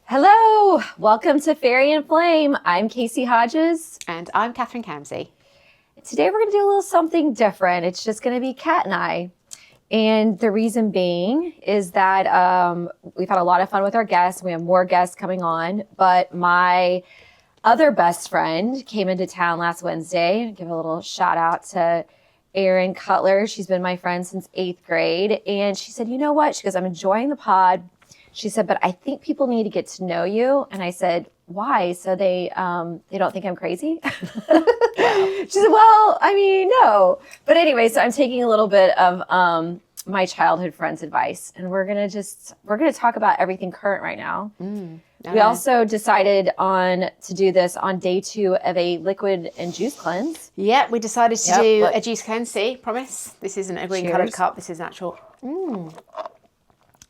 Hello, welcome to Fairy and Flame. I'm Casey Hodges. And I'm Catherine Camsey. Today we're going to do a little something different. It's just going to be Kat and I. And the reason being is that we've had a lot of fun with our guests. We have more guests coming on. But my other best friend came into town last Wednesday. I'll give a little shout out to Erin Cutler. She's been my friend since 8th grade. And she said, you know what? She goes, I'm enjoying the pod. She said, but I think people need to get to know you. And I said, why? So they don't think I'm crazy? She said, well, I mean, no. But anyway, so I'm taking a little bit of my childhood friend's advice. And we're going to talk about everything current right now. Okay. We also decided to do this on day 2 of a liquid and juice cleanse. Yeah, we decided to do a juice cleanse. See, promise. This isn't a green coloured cup. This is natural.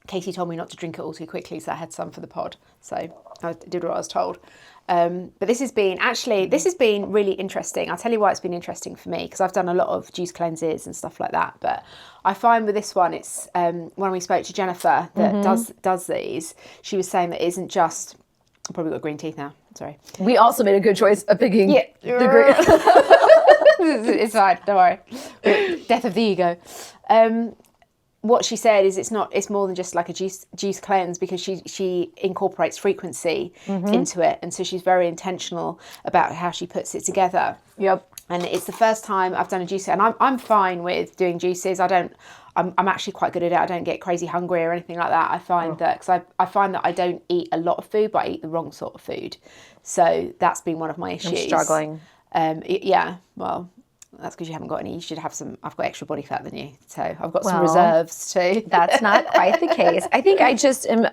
Casey told me not to drink it all too quickly, so I had some for the pod. So I did what I was told. But this has been really interesting. I'll tell you why it's been interesting for me, because I've done a lot of juice cleanses and stuff like that. But I find with this one, it's when we spoke to Jennifer that does these, she was saying that it isn't just. I've probably got green teeth now. Sorry. We also made a good choice of picking the green. It's fine. Don't worry. Death of the ego. What she said is it's more than just like a juice cleanse, because she incorporates frequency into it, and so she's very intentional about how she puts it together. Yep. And it's the first time I've done a juice, and I'm fine with doing juices. I'm actually quite good at it. I don't get crazy hungry or anything like that. I find that because I find that I don't eat a lot of food, but I eat the wrong sort of food. So that's been one of my issues. I'm struggling. Yeah. Well. That's because you haven't got any. You should have some. I've got extra body fat than you, so I've got some reserves too. That's not quite the case. I think I just am.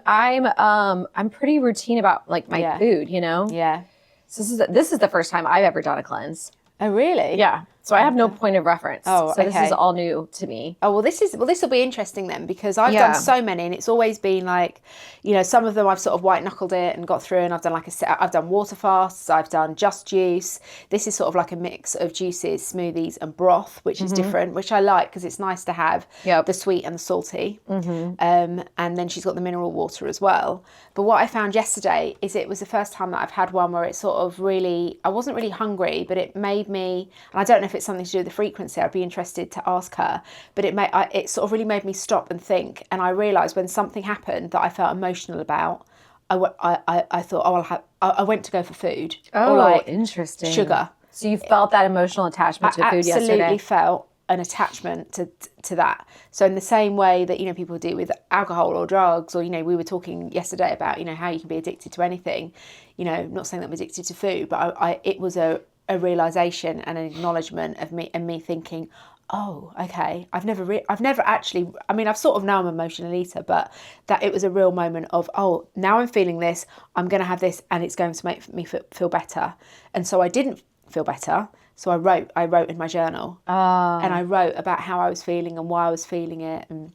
I'm pretty routine about like my food, you know. Yeah. So this is the first time I've ever done a cleanse. Oh really? Yeah. So I have no point of reference. Oh, so this is all new to me. Oh well, this will be interesting then, because I've done so many, and it's always been like, you know, some of them I've sort of white knuckled it and got through, and I've done I've done water fasts, I've done just juice. This is sort of like a mix of juices, smoothies, and broth, which is different, which I like because it's nice to have the sweet and the salty. And then she's got the mineral water as well. But what I found yesterday is it was the first time that I've had one where it sort of really, I wasn't really hungry, but it made me, and I don't know if it's something to do with the frequency, I'd be interested to ask her, but it sort of really made me stop and think. And I realised when something happened that I felt emotional about, I thought, I went to go for food. Oh, or like interesting. Sugar. So you felt that emotional attachment to food yesterday? I absolutely felt an attachment to that. So in the same way that, you know, people do with alcohol or drugs, or, you know, we were talking yesterday about, you know, how you can be addicted to anything, you know, not saying that I'm addicted to food, but it was a realization and an acknowledgement of me thinking, oh, okay, I've never actually, I mean, I've sort of know I'm an emotional eater, but that it was a real moment of, oh, now I'm feeling this, I'm going to have this, and it's going to make me feel better. And so I didn't feel better. So I wrote in my journal, and I wrote about how I was feeling and why I was feeling it, and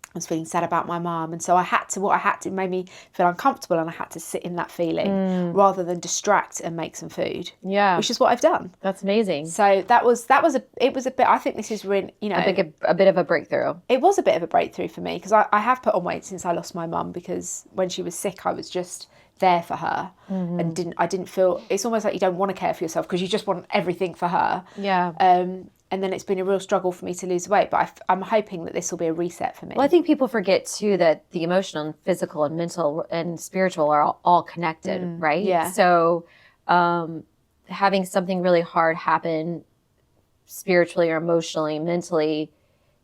I was feeling sad about my mum. And so it made me feel uncomfortable, and I had to sit in that feeling rather than distract and make some food. Yeah. Which is what I've done. That's amazing. So it was a bit, I think this is really, you know. A bit of a breakthrough. It was a bit of a breakthrough for me, because I have put on weight since I lost my mum, because when she was sick, I was just there for her, and I didn't feel, it's almost like you don't want to care for yourself because you just want everything for her. Yeah. And then it's been a real struggle for me to lose weight, but I'm hoping that this will be a reset for me. Well, I think people forget too that the emotional and physical and mental and spiritual are all connected, right? Yeah. So having something really hard happen spiritually or emotionally, mentally,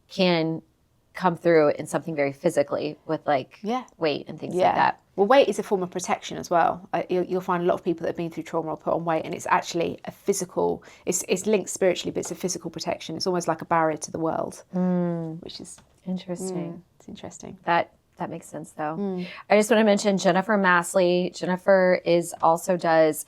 can come through in something very physically with like weight and things like that. Well, weight is a form of protection as well. You'll find a lot of people that have been through trauma or put on weight, and it's actually a physical, it's linked spiritually, but it's a physical protection. It's almost like a barrier to the world, which is interesting. It's interesting. That makes sense though. I just want to mention Jennifer Massley. Jennifer also does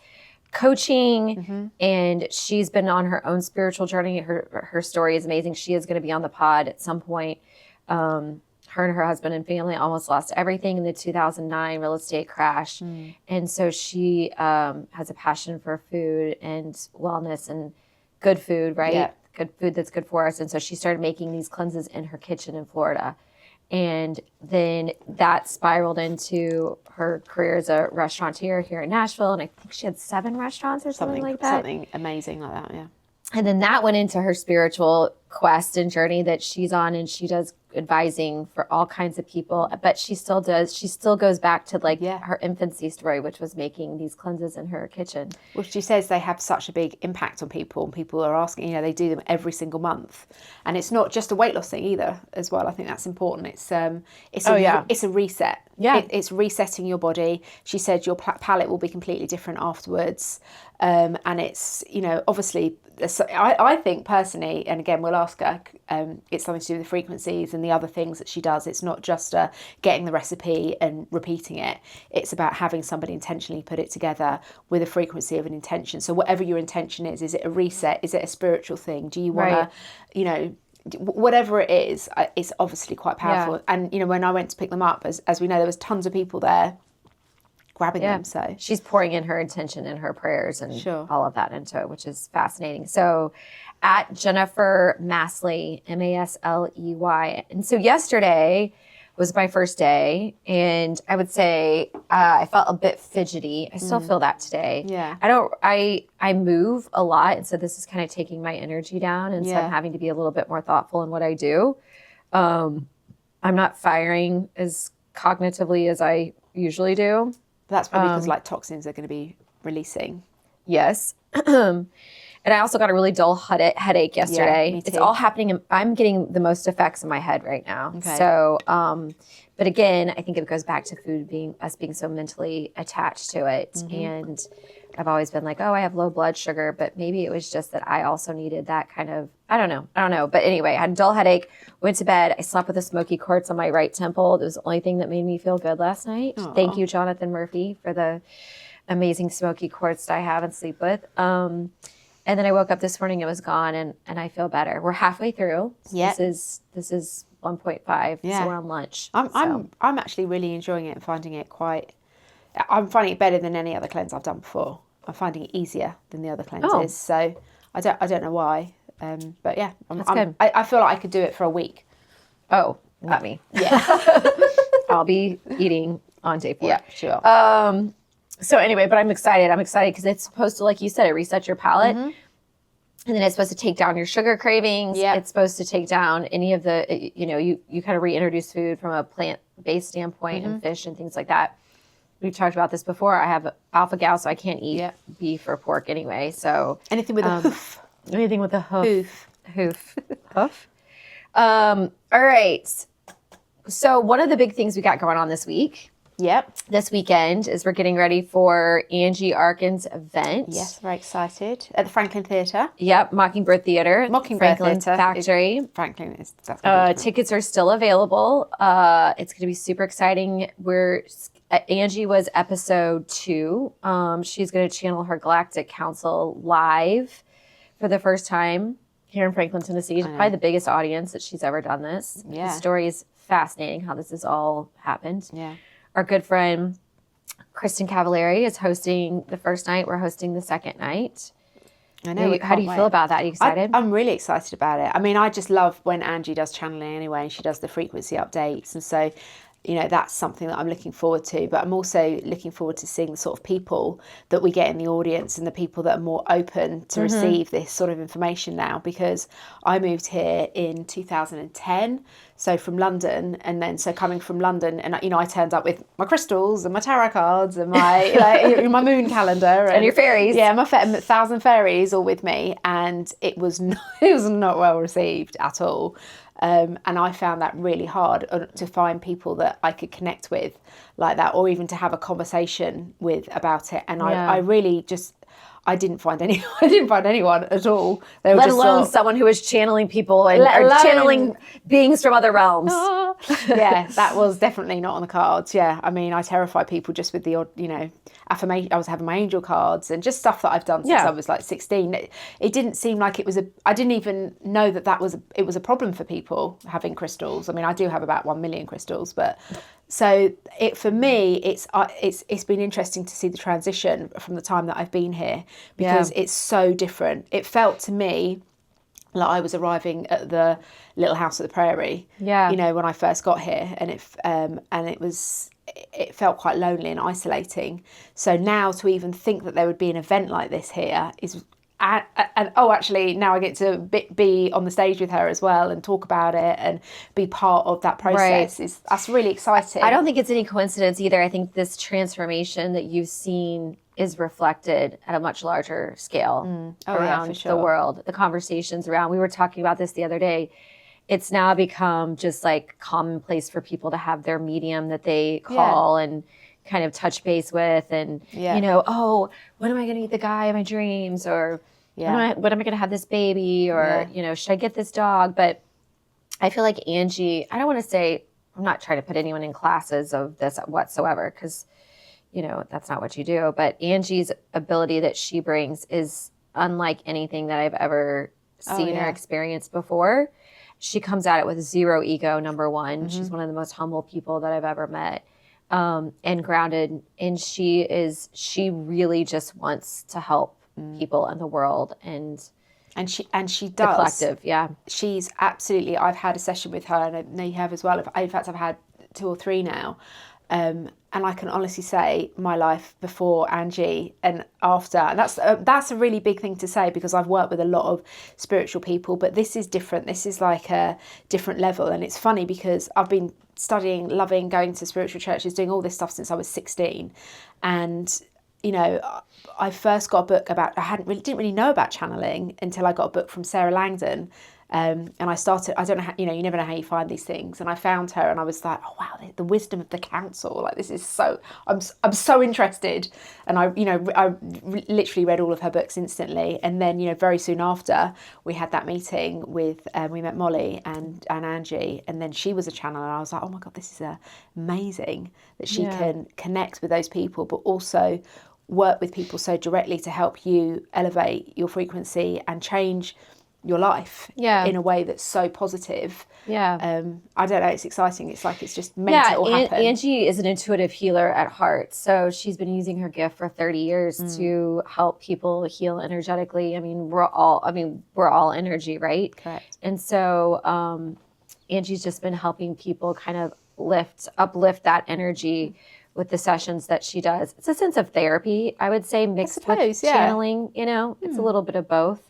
coaching, and she's been on her own spiritual journey. Her story is amazing. She is going to be on the pod at some point. Her and her husband and family almost lost everything in the 2009 real estate crash. And so she has a passion for food and wellness and good food, right? Yeah. Good food that's good for us. And so she started making these cleanses in her kitchen in Florida. And then that spiraled into her career as a restaurateur here in Nashville. And I think she had 7 restaurants or something like that. Something amazing like that, yeah. And then that went into her spiritual quest and journey that she's on, and she does advising for all kinds of people. But she still goes back to her infancy story, which was making these cleanses in her kitchen. Well, she says they have such a big impact on people, and people are asking, they do them every single month. And it's not just a weight loss thing either as well. I think that's important. It's a reset. Yeah. It's resetting your body. She said your palate will be completely different afterwards. And it's, obviously, I think personally, and again, we'll ask her, it's something to do with the frequencies and the other things that she does. It's not just getting the recipe and repeating it. It's about having somebody intentionally put it together with a frequency of an intention. So whatever your intention is it a reset? Is it a spiritual thing? Do you want to, whatever it is, it's obviously quite powerful. Yeah. And, when I went to pick them up, as we know, there was tons of people there grabbing them. So she's pouring in her intention and her prayers and all of that into it, which is fascinating. So at Jennifer Masley, Masley. And so yesterday was my first day, and I would say I felt a bit fidgety. I still feel that today. Yeah. I move a lot, and so this is kind of taking my energy down, and so I'm having to be a little bit more thoughtful in what I do. I'm not firing as cognitively as I usually do. That's probably because toxins are going to be releasing. Yes. And I also got a really dull headache yesterday. Yeah, me too. It's all happening. I'm getting the most effects in my head right now. Okay. So, but again, I think it goes back to food being so mentally attached to it. And I've always been like, oh, I have low blood sugar, but maybe it was just that I also needed that kind of, I don't know. But anyway, I had a dull headache, went to bed. I slept with a smoky quartz on my right temple. It was the only thing that made me feel good last night. Aww. Thank you, Jonathan Murphy, for the amazing smoky quartz that I have and sleep with. And then I woke up this morning, it was gone, and I feel better. We're halfway through. Yeah. This is 1.5, so we're on lunch. I'm actually really enjoying it and finding it I'm finding it better than any other cleanse I've done before. I'm finding it easier than the other cleanses. So I don't know why. But yeah, good. I feel like I could do it for a week. Oh, not me. Yeah. I'll be eating on day 4. Yeah, sure. So anyway, but I'm excited. because it's supposed to, like you said, it resets your palate. And then it's supposed to take down your sugar cravings. Yeah. It's supposed to take down any of the, you kind of reintroduce food from a plant-based standpoint and fish and things like that. We've talked about this before. I have alpha-gal, so I can't eat beef or pork anyway. So anything with a hoof. Anything with a hoof. Hoof. All right. So one of the big things we got going on this weekend is we're getting ready for Angie Arkin's event. Yes, very excited. At the Franklin Theatre. Yep, Mockingbird Theatre. Franklin Theatre. Factory. Franklin is. Tickets are still available. It's going to be super exciting. Angie was episode 2. She's going to channel her Galactic Council live for the first time here in Franklin, Tennessee. Probably the biggest audience that she's ever done this. Yeah. The story is fascinating how this has all happened. Yeah. Our good friend Kristen Cavallari is hosting the first night. We're hosting the second night. I know. How do you feel about that? Are you excited? I'm really excited about it. I mean, I just love when Angie does channeling anyway, and she does the frequency updates. And so, that's something that I'm looking forward to. But I'm also looking forward to seeing the sort of people that we get in the audience and the people that are more open to receive this sort of information now. Because I moved here in 2010. So from London, and then coming from London, and I turned up with my crystals and my tarot cards and my my moon calendar and your fairies. Yeah, my 1,000 fairies all with me, and it was not well received at all. And I found that really hard to find people that I could connect with like that, or even to have a conversation with about it. And I really just. I didn't find anyone at all. They were Let alone someone who was channeling people and channeling beings from other realms. Yeah, that was definitely not on the cards. Yeah, I mean, I terrify people just with the odd, affirmation. I was having my angel cards and just stuff that I've done since I was like 16. It didn't seem like it was I didn't even know that it was a problem for people having crystals. I mean, I do have about 1 million crystals, but so for me, it's been interesting to see the transition from the time that I've been here, because it's so different. It felt to me like I was arriving at the little house at the prairie, you know, when I first got here, and it felt quite lonely and isolating. So now to even think that there would be an event like this here is, and actually now I get to be on the stage with her as well and talk about it and be part of that process. That's really exciting. I don't think it's any coincidence either. I think this transformation that you've seen is reflected at a much larger scale around the world. The conversations around, we were talking about this the other day. It's now become just like commonplace for people to have their medium that they call and kind of touch base with, and you know, oh, when am I going to meet the guy of my dreams, or when am I going to have this baby, or you know, should I get this dog? But I feel like Angie, I don't want to say, I'm not trying to put anyone in classes of this whatsoever, because you know, that's not what you do. But Angie's ability that she brings is unlike anything that I've ever seen or experienced before. She comes at it with zero ego, number one. She's one of the most humble people that I've ever met, and grounded. And she really just wants to help people in the world. And she does. The collective, She's absolutely, I've had a session with her, and I know you have as well. In fact, I've had 2 or 3 now. And I can honestly say my life before Angie and after, and that's a really big thing to say, because I've worked with a lot of spiritual people, but this is different. This is like a different level. And it's funny because I've been studying, loving, going to spiritual churches, doing all this stuff since I was 16. And, you know, I first got a book about, didn't really know about channeling until I got a book from Sarah Langdon. And I started, I don't know how, you know, you never know how you find these things. And I found her and I was like, oh, wow, the wisdom of the council. Like, this is so, I'm so interested. And I literally read all of her books instantly. And then, you know, very soon after we had that meeting with, we met Molly and Angie, and then she was a channeler. And I was like, oh my God, this is amazing that she can connect with those people, but also work with people so directly to help you elevate your frequency and change your life in a way that's so positive. I don't know, it's exciting. It's like it's just meant to all happen. Angie is an intuitive healer at heart, so she's been using her gift for 30 years to help people heal energetically. I mean, we're all energy, right? Correct. And so Angie's just been helping people kind of uplift that energy with the sessions that she does. It's a sense of therapy, I would say, mixed with channeling. You know, it's a little bit of both.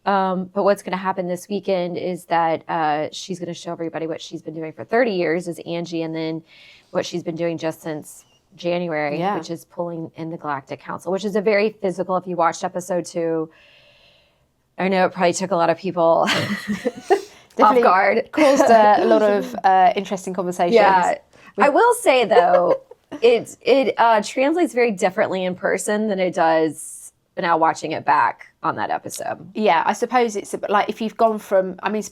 But what's going to happen this weekend is that she's going to show everybody what she's been doing for 30 years as Angie, and then what she's been doing just since January, which is pulling in the Galactic Council, which is a very physical. If you watched episode 2, I know it probably took a lot of people off guard. Caused a lot of interesting conversations. Yeah. I will say, though, it translates very differently in person than it does now watching it back on that episode. Yeah, I suppose it's like if you've gone from, I mean,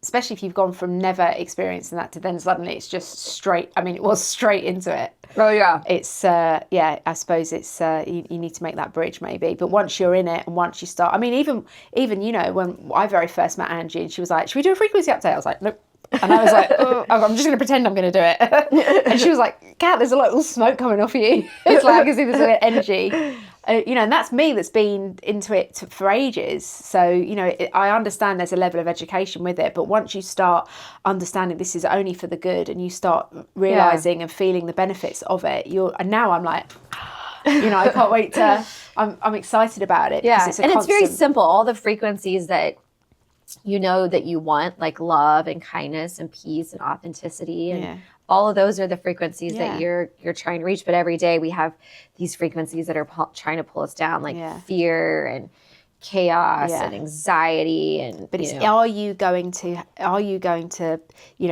especially if you've gone from never experiencing that to then suddenly it's just straight, I mean, it was straight into it. Oh, yeah. It's, I suppose it's, you need to make that bridge maybe. But once you're in it and once you start, I mean, even you know, when I very first met Angie and she was like, should we do a frequency update? I was like, nope. And I was like, oh, I'm just going to pretend I'm going to do it. And she was like, Kat, there's a lot of smoke coming off you. It's like, I can see this energy. You know, and that's me that's been into it for ages. So, you know, I understand there's a level of education with it. But once you start understanding this is only for the good and you start realising and feeling the benefits of it, and now I'm like, you know, I can't wait to, I'm excited about it. Yeah, and it's very simple. All the frequencies that you know that you want, like love and kindness and peace and authenticity, and all of those are the frequencies that you're trying to reach. But every day we have these frequencies that are trying to pull us down, like fear and chaos Yeah. and anxiety and But are you going to,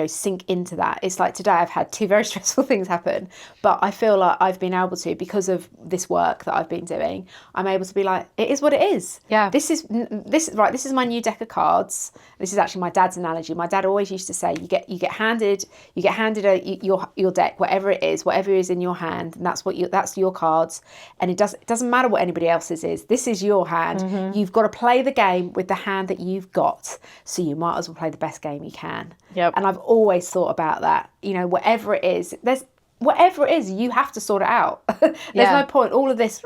sink into that? It's like today I've had two very stressful things happen, but I feel like I've been able to, because of this work that I've been doing, I'm able to be like, it is what it is. Yeah. This is my new deck of cards. This is actually my dad's analogy. My dad always used to say, you get handed your deck, whatever it is in your hand, and that's your cards, and it doesn't matter what anybody else's is. This is your hand. Mm-hmm. You've got to play the game with the hand that you've got, so you might as well play the best game you can. Yep. And I've always thought about that. Whatever it is, you have to sort it out. There's no point. All of this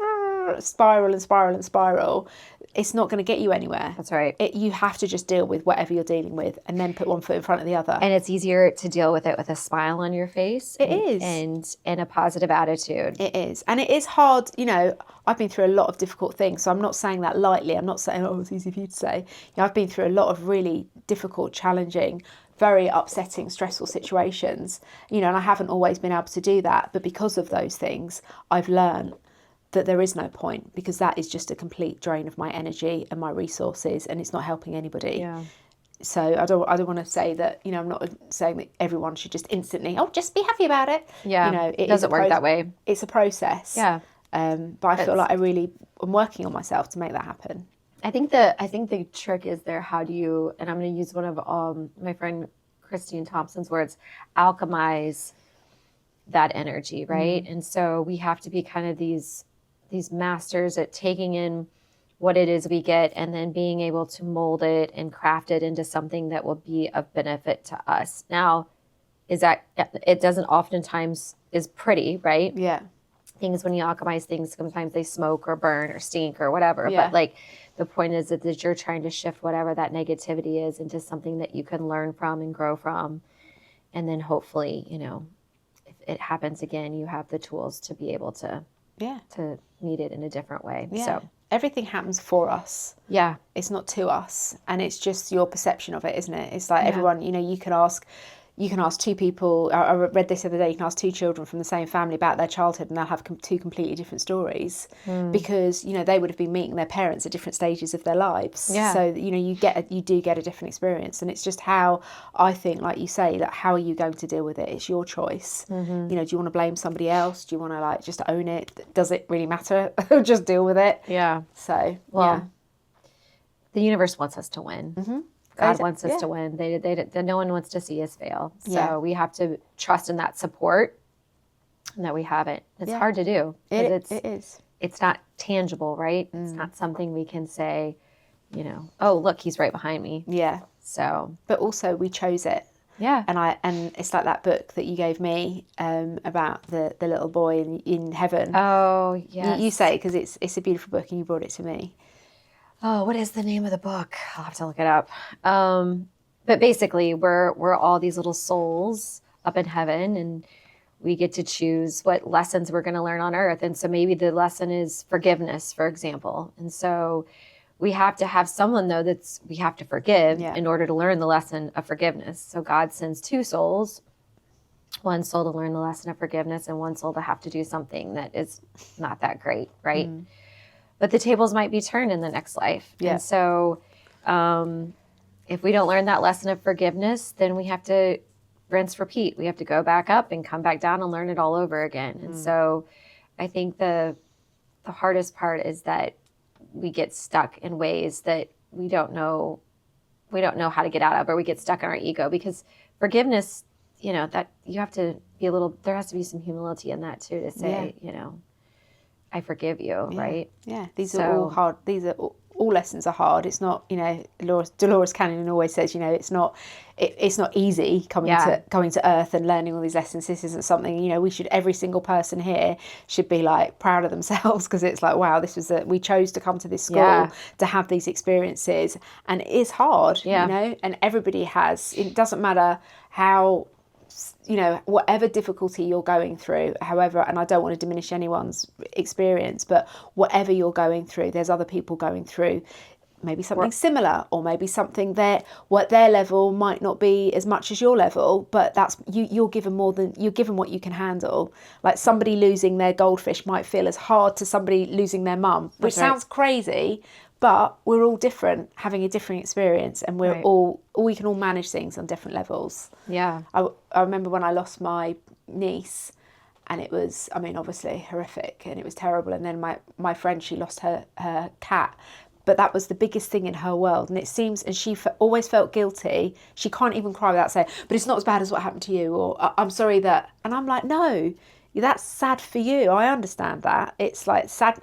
spiral and spiral and spiral, it's not going to get you anywhere. That's right. You have to just deal with whatever you're dealing with, and then put one foot in front of the other. And it's easier to deal with it with a smile on your face. It is. And a positive attitude. It is. And it is hard. I've been through a lot of difficult things, so I'm not saying that lightly. I'm not saying, it's easy for you to say. I've been through a lot of really difficult, challenging, very upsetting, stressful situations, and I haven't always been able to do that. But because of those things, I've learned that there is no point, because that is just a complete drain of my energy and my resources, and it's not helping anybody. Yeah. So I don't want to say that, I'm not saying that everyone should just instantly, just be happy about it. Yeah. It doesn't work that way. It's a process. Yeah. But I feel like I'm working on myself to make that happen. I think the trick is there. How do you, and I'm going to use one of my friend Christine Thompson's words, alchemize that energy, right? Mm-hmm. And so we have to be kind of these masters at taking in what it is we get, and then being able to mold it and craft it into something that will be of benefit to us. Now, it doesn't oftentimes is pretty, right? Yeah. Things, when you alchemize things, sometimes they smoke or burn or stink or whatever. Yeah. But like, the point is that you're trying to shift whatever that negativity is into something that you can learn from and grow from. And then hopefully, if it happens again, you have the tools to be able to meet it in a different way. Yeah. So everything happens for us. Yeah. It's not to us. And it's just your perception of it, isn't it? It's like everyone, you can ask two people. I read this the other day. You can ask two children from the same family about their childhood, and they'll have two completely different stories because they would have been meeting their parents at different stages of their lives. Yeah. So you do get a different experience, and it's just how I think, like you say, that how are you going to deal with it? It's your choice. Mm-hmm. Do you want to blame somebody else? Do you want to just own it? Does it really matter? Just deal with it. Yeah. So the universe wants us to win. Mm-hmm. God wants us to win. No one wants to see us fail. So we have to trust in that support, and that we have it. It's hard to do. It is. It's not tangible, right? It's not something we can say, oh, look, he's right behind me. Yeah. So. But also we chose it. Yeah. And it's like that book that you gave me about the little boy in heaven. Oh, yes. You say it because it's a beautiful book, and you brought it to me. Oh, what is the name of the book? I'll have to look it up. But basically, we're all these little souls up in heaven, and we get to choose what lessons we're going to learn on earth. And so maybe the lesson is forgiveness, for example. And so we have to have someone, though, we have to forgive in order to learn the lesson of forgiveness. So God sends two souls, one soul to learn the lesson of forgiveness, and one soul to have to do something that is not that great, right? Mm. But the tables might be turned in the next life. Yeah. And so if we don't learn that lesson of forgiveness, then we have to rinse, repeat. We have to go back up and come back down and learn it all over again. And so I think the hardest part is that we get stuck in ways that we don't know how to get out of, or we get stuck in our ego, because forgiveness, that you have to be there has to be some humility in that too, to say, I forgive you, right? Yeah, these are all hard. All lessons are hard. It's not, Dolores Cannon always says, it's not easy coming to Earth and learning all these lessons. This isn't something, every single person here should be like proud of themselves, because it's like, wow, we chose to come to this school to have these experiences, and it is hard, and everybody has. It doesn't matter how. Whatever difficulty you're going through, however, and I don't want to diminish anyone's experience, but whatever you're going through, there's other people going through maybe something similar, or maybe something what their level might not be as much as your level, but that's you're given what you can handle. Like somebody losing their goldfish might feel as hard to somebody losing their mum, which sounds crazy, but we're all different, having a different experience, and Right. we can all manage things on different levels. Yeah. I remember when I lost my niece, and it was, I mean, obviously horrific, and it was terrible. And then my friend, she lost her cat, but that was the biggest thing in her world. And it seems, and she always felt guilty. She can't even cry without saying, but it's not as bad as what happened to you, or I'm sorry that. And I'm like, no, that's sad for you. I understand that. It's like sad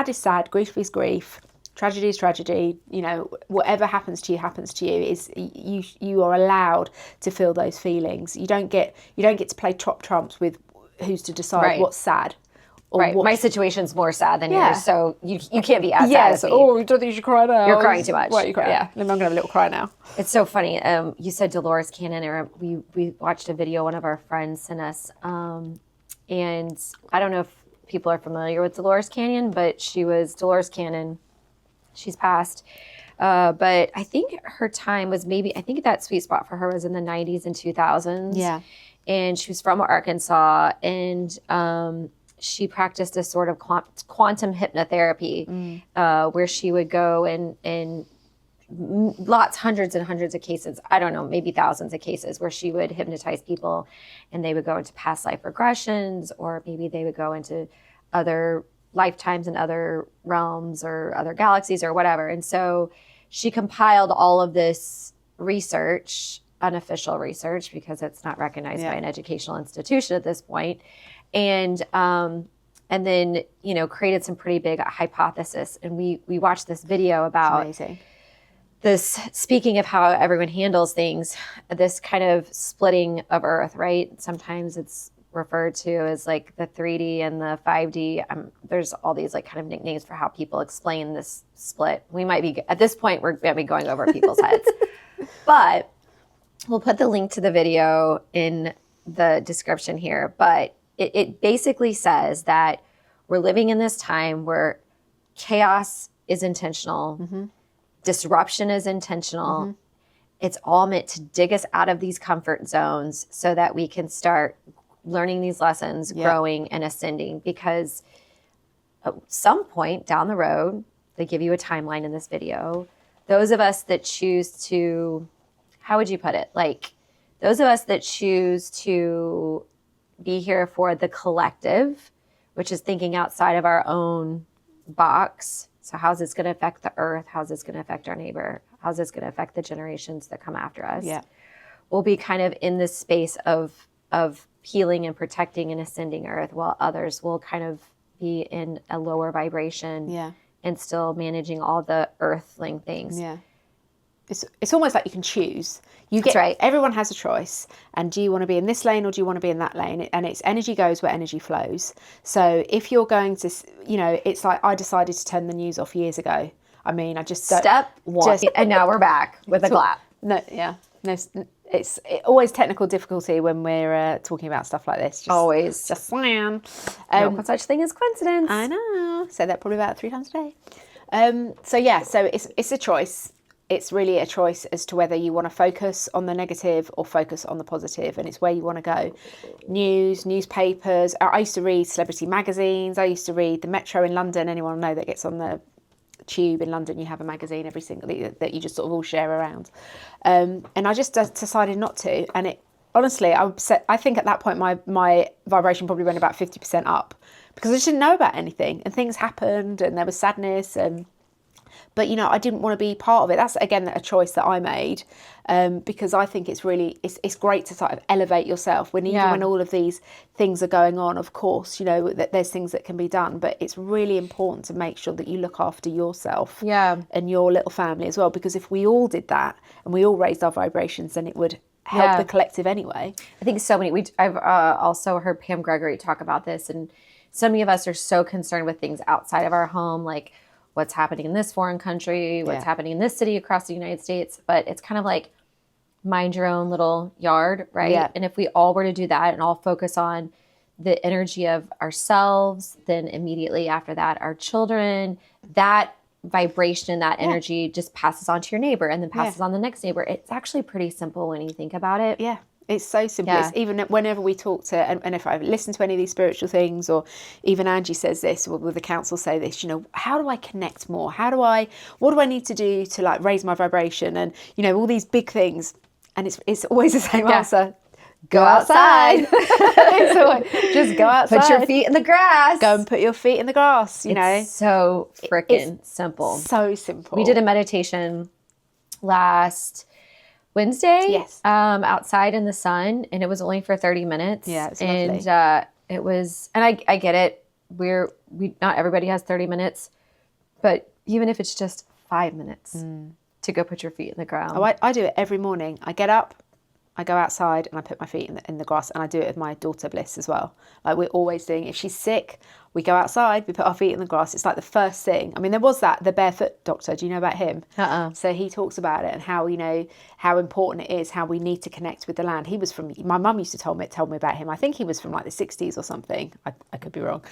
is sad, grief is grief. Tragedy is tragedy. You know, whatever happens to you is you are allowed to feel those feelings. You don't get to play top trumps with who's to decide Right. what's sad. Or Right. what's, My situation's more sad than Yeah. yours, so you can't be as sad yes. as me. Oh, you don't think you should cry now? You're crying too much. Right, you cry. Yeah. Yeah. I'm gonna have a little cry now. It's so funny. You said Dolores Cannon, or we watched a video one of our friends sent us, and I don't know if people are familiar with Dolores Cannon, but she was Dolores Cannon. She's passed, but I think her time was I think that sweet spot for her was in the 90s and 2000s. Yeah. And she was from Arkansas, and she practiced a sort of quantum hypnotherapy, where she would go and hundreds and hundreds of cases, I don't know, maybe thousands of cases, where she would hypnotize people, and they would go into past life regressions, or maybe they would go into other lifetimes in other realms or other galaxies or whatever. And so she compiled all of this research, unofficial research, because it's not recognized by an educational institution at this point. And then, you know, created some pretty big hypothesis. And we watched this video about Amazing. this, speaking of how everyone handles things, this kind of splitting of Earth, right? Sometimes it's referred to as like the 3D and the 5D. There's all these like kind of nicknames for how people explain this split. We might be, at this point, we're going to be going over people's heads. But we'll put the link to the video in the description here. But it basically says that we're living in this time where chaos is intentional, disruption is intentional. It's all meant to dig us out of these comfort zones so that we can start learning these lessons, growing and ascending. Because at some point down the road, they give you a timeline in this video. Those of us that choose to, how would you put it? Like, those of us that choose to be here for the collective, which is thinking outside of our own box. So how's this going to affect the earth? How's this going to affect our neighbor? How's this going to affect the generations that come after us? Yeah. We'll be kind of in this space of healing and protecting and ascending earth, while others will kind of be in a lower vibration and still managing all the earthling things. Yeah. It's almost like you can choose. That's right. Everyone has a choice. And do you want to be in this lane or do you want to be in that lane? And it's energy goes where energy flows. So if you're going to, you know, it's like I decided to turn the news off years ago. I mean, I just... Step one. And now we're back with a clap. No, it's always technical difficulty when we're talking about stuff like this. Always. Just slam. No such thing as coincidence. I know. Say that probably about 3 times a day. So it's a choice. It's really a choice as to whether you want to focus on the negative or focus on the positive, and it's where you want to go. Newspapers. I used to read celebrity magazines. I used to read the Metro in London. Anyone know that gets on the tube in London, you have a magazine every single that you just sort of all share around. And I just decided not to. And it honestly, I think at that point my vibration probably went about 50% up, because I just didn't know about anything, and things happened, and there was sadness, but you know, I didn't want to be part of it. That's again a choice that I made, because I think it's really it's great to sort of elevate yourself when all of these things are going on. Of course, you know that there's things that can be done, but it's really important to make sure that you look after yourself and your little family as well. Because if we all did that and we all raised our vibrations, then it would help the collective anyway. I think so many. I've also heard Pam Gregory talk about this, and so many of us are so concerned with things outside of our home, like what's happening in this foreign country, what's happening in this city across the United States. But it's kind of like mind your own little yard, right? Yeah. And if we all were to do that and all focus on the energy of ourselves, then immediately after that, our children, that vibration, that energy just passes on to your neighbor and then passes on the next neighbor. It's actually pretty simple when you think about it. Yeah. It's so simple. Yeah. It's even whenever we talk to, and if I listen to any of these spiritual things, or even Angie says this, or will the council say this, how do I connect more? What do I need to do to like raise my vibration? And, all these big things. And it's always the same answer. Go outside. Just go outside. Put your feet in the grass. Go and put your feet in the grass, It's so freaking simple. So simple. We did a meditation last Wednesday. Yes. Outside in the sun, and it was only for 30 minutes. Yeah, it's and lovely. It was, and I get it. We not everybody has 30 minutes, but even if it's just 5 minutes to go put your feet in the ground. Oh, I do it every morning. I get up, I go outside, and I put my feet in the grass, and I do it with my daughter Bliss as well. Like we're always doing. If she's sick, we go outside, we put our feet in the grass. It's like the first thing. I mean, there was the barefoot doctor. Do you know about him? So he talks about it and how, how important it is, how we need to connect with the land. He was my mum used to tell me about him. I think he was from like the 60s or something. I could be wrong.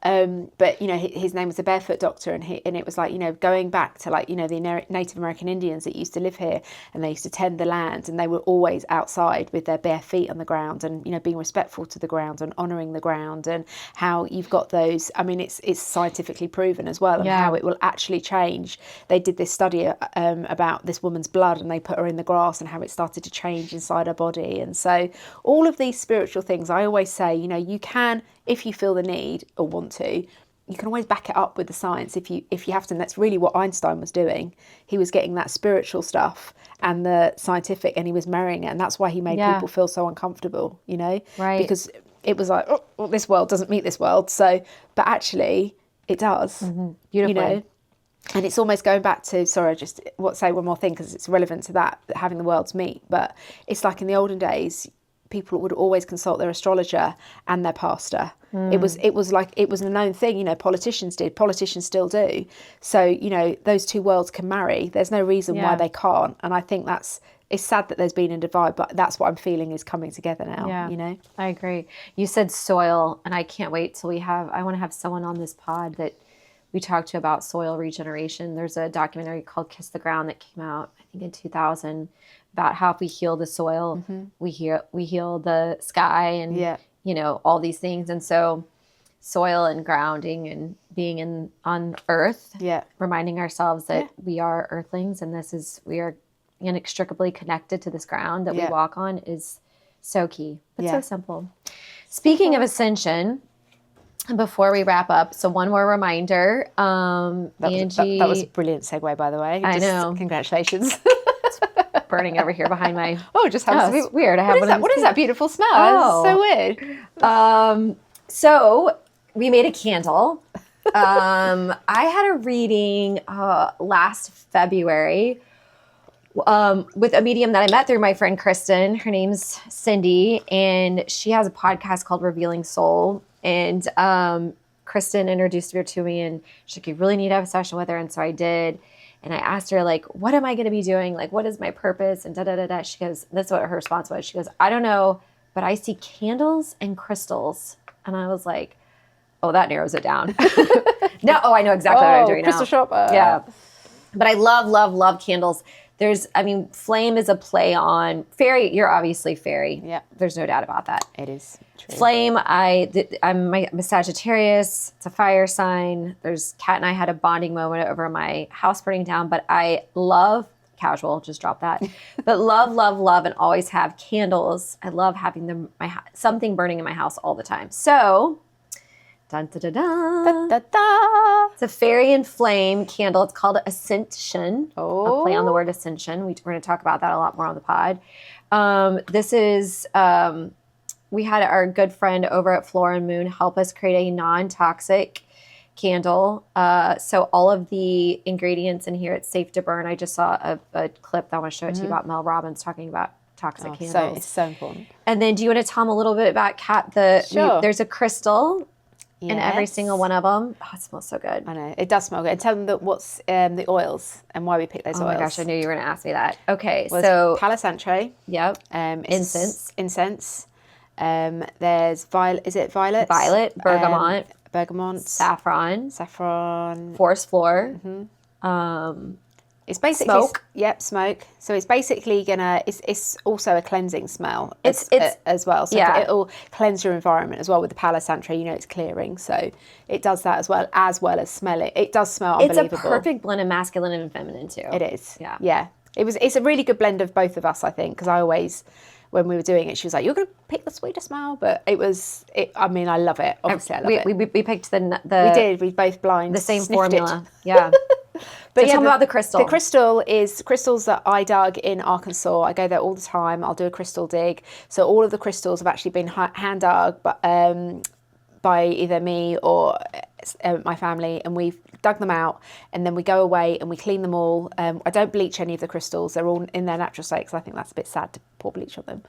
But, his name was the barefoot doctor, and it was like, going back to like, the Native American Indians that used to live here, and they used to tend the land, and they were always outside with their bare feet on the ground, and, being respectful to the ground and honouring the ground, and how you've got those. I mean, it's scientifically proven as well, and how it will actually change. They did this study about this woman's blood, and they put her in the grass, and how it started to change inside her body. And so all of these spiritual things, I always say, you can, if you feel the need or want to, you can always back it up with the science if you have to. And that's really what Einstein was doing. He was getting that spiritual stuff and the scientific, and he was marrying it, and that's why he made people feel so uncomfortable, Right. Because it was like, this world doesn't meet this world. So, but actually it does. Beautifully. And it's almost going back to, sorry, just say one more thing because it's relevant to that, having the worlds meet. But it's like in the olden days, people would always consult their astrologer and their pastor. It was a known thing, politicians did, politicians still do. So, those two worlds can marry. There's no reason why they can't. And I think it's sad that there's been a divide, but that's what I'm feeling is coming together now, I agree. You said soil, and I can't wait till I want to have someone on this pod that we talked to about soil regeneration. There's a documentary called Kiss the Ground that came out, I think in 2000, about how if we heal the soil, we heal the sky, and all these things. And so soil and grounding and being on earth, reminding ourselves that we are earthlings, and we are inextricably connected to this ground that we walk on is so key. It's so simple. Speaking of Ascension, before we wrap up, so one more reminder, Angie. That was a brilliant segue, by the way. I know. Congratulations. Burning over here behind my. Just happens to be weird. I have what is that beautiful smell? Oh. It's so weird. So we made a candle. I had a reading last February with a medium that I met through my friend Kristen. Her name's Cindy, and she has a podcast called Revealing Soul. And Kristen introduced her to me, and she's like, you really need to have a session with her. And so I did. And I asked her, like, what am I going to be doing? Like, what is my purpose? And da-da-da-da. She goes, that's what her response was. She goes, I don't know, but I see candles and crystals. And I was like, oh, that narrows it down. I know exactly what I'm doing crystal now. shop. Yeah. But I love, love, love candles. Flame is a play on fairy. You're obviously fairy. Yeah. There's no doubt about that. It is true. Flame, I'm a Sagittarius. It's a fire sign. Kat and I had a bonding moment over my house burning down, but I love, casual, just drop that, but love, love, love, and always have candles. I love having something burning in my house all the time. So, dun, da, da, da. Da, da, da. It's a fairy and flame candle. It's called aSCENTion. A play on the word ascension. We're going to talk about that a lot more on the pod. This is, we had our good friend over at Flora and Moon help us create a non-toxic candle. So all of the ingredients in here, it's safe to burn. I just saw a clip that I want to show it to you about Mel Robbins talking about toxic candles. So it's so important. And then do you want to tell them a little bit about Kat? Sure. There's a crystal in every single one of them. Oh, it smells so good. I know. It does smell good. And tell them what's the oils and why we picked those oils. Oh my gosh, I knew you were going to ask me that. Okay, so Palo Santo. Yep. Incense. There's violet. Is it violet? Violet, bergamot, bergamot, saffron, saffron, forest floor, It's basically Smoke. Yep, smoke. So it's basically it's also a cleansing smell It's as well. So yeah. it'll cleanse your environment as well with the Palo Santo. You know, it's clearing. So it does that as well as smelling. It does smell unbelievable. It's a perfect blend of masculine and feminine too. It is. Yeah. Yeah. It's a really good blend of both of us, I think, because I always, when we were doing it, she was like, "You're going to pick the sweeter smell," but I mean, I love it. Obviously, I love it. We picked the We did. We both blind the same sniffed formula. It. Yeah. But tell me about the crystal. The crystal is crystals that I dug in Arkansas. I go there all the time. I'll do a crystal dig. So all of the crystals have actually been hand dug, by either me or my family, and we've dug them out, and then we go away and we clean them all. I don't bleach any of the crystals. They're all in their natural state, because I think that's a bit sad to pour bleach on them.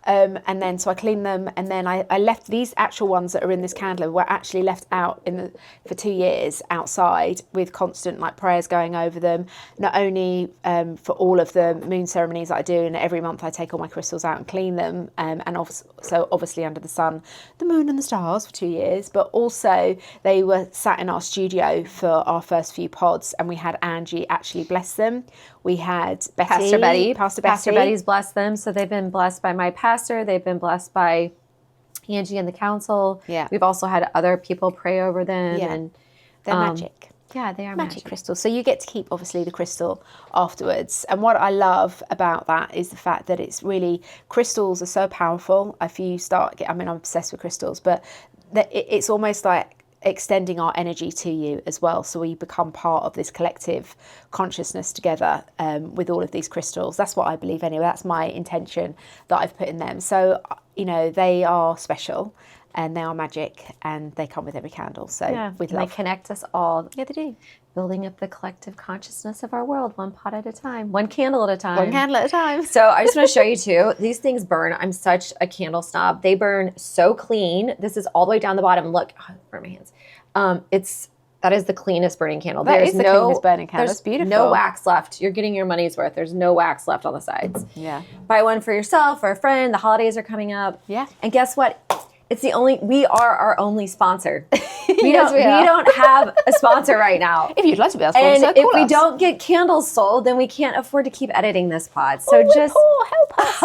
And then so I clean them, and then I left these actual ones that are in this candle were actually left out for 2 years outside with constant prayers going over them, not only for all of the moon ceremonies that I do, and every month I take all my crystals out and clean them, and so obviously under the sun, the moon and the stars for 2 years, but also they were sat in our studio for our first few pods, and we had Angie actually bless them. We had Pastor Betty. Pastor Betty's blessed them. So they've been blessed by my pastor. They've been blessed by Angie and the council. Yeah. We've also had other people pray over them. Yeah. And They're magic. Yeah, they are Magic crystals. So you get to keep, obviously, the crystal afterwards. And what I love about that is the fact that it's really, crystals are so powerful. If you start, I'm obsessed with crystals, but it's almost like extending our energy to you as well. So we become part of this collective consciousness together with all of these crystals. That's what I believe anyway. That's my intention that I've put in them. So, they are special. And they are magic, and they come with every candle. So with love. They connect us all. Yeah, they do. Building up the collective consciousness of our world, one pot at a time, one candle at a time. One candle at a time. So I just want to show you too. These things burn. I'm such a candle snob. They burn so clean. This is all the way down the bottom. Look, I burn my hands. That is the cleanest burning candle. That is the cleanest burning candle. It's beautiful. No wax left. You're getting your money's worth. There's no wax left on the sides. Yeah. Buy one for yourself or a friend. The holidays are coming up. Yeah. And guess what? We are our only sponsor. We Yes, we are. don't have a sponsor right now. If you'd like to be our sponsor, And if we don't get candles sold, then we can't afford to keep editing this pod. So help us.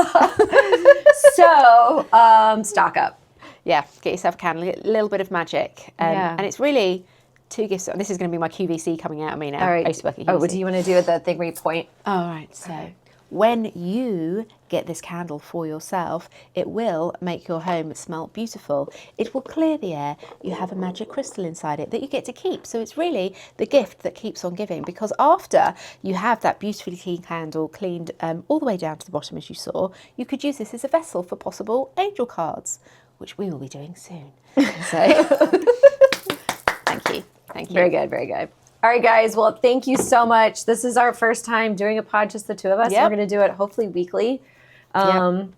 So stock up. Yeah, get yourself a candle, a little bit of magic. And it's really 2 gifts. This is going to be my QVC coming out of me now. All right. I used to work at Oh, QVC. do you want to do the thing where you point? All right, so when you get this candle for yourself, it will make your home smell beautiful. It will clear the air. You have a magic crystal inside it that you get to keep. So it's really the gift that keeps on giving, because after you have that beautifully clean candle cleaned all the way down to the bottom, as you saw, you could use this as a vessel for possible angel cards, which we will be doing soon. So thank you. Very good, very good. All right, guys. Well, thank you so much. This is our first time doing a pod, just the two of us. Yep. We're going to do it hopefully weekly. And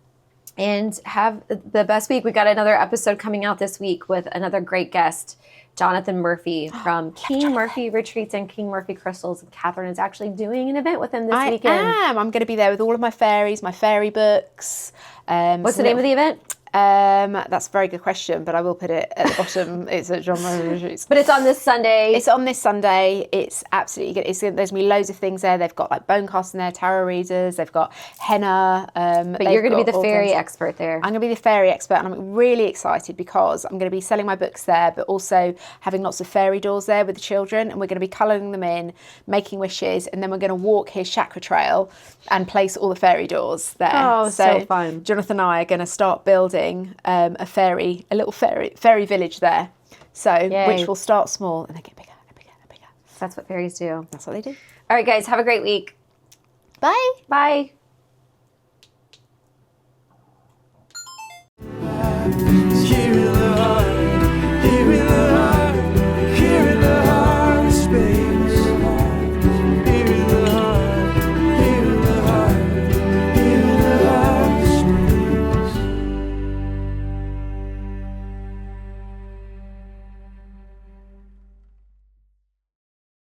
have the best week. We got another episode coming out this week with another great guest, Jonathan Murphy from King Murphy Retreats and King Murphy Crystals. And Catherine is actually doing an event with him this weekend. I am. I'm going to be there with all of my fairies, my fairy books. What's the name of the event? That's a very good question, but I will put it at the bottom. It's at John Murphy Retreats. But it's on this Sunday. It's on this Sunday. It's absolutely good. There's going to be loads of things there. They've got bone casts in there, tarot readers. They've got henna. But you're going to be the fairy expert there. I'm going to be the fairy expert, and I'm really excited because I'm going to be selling my books there, but also having lots of fairy doors there with the children, and we're going to be colouring them in, making wishes, and then we're going to walk his chakra trail and place all the fairy doors there. Oh, so fun. Jonathan and I are going to start building a little fairy village there. So, which will start small and then get bigger and bigger and bigger. That's what fairies do. That's what they do. All right, guys. Have a great week. Bye. Bye.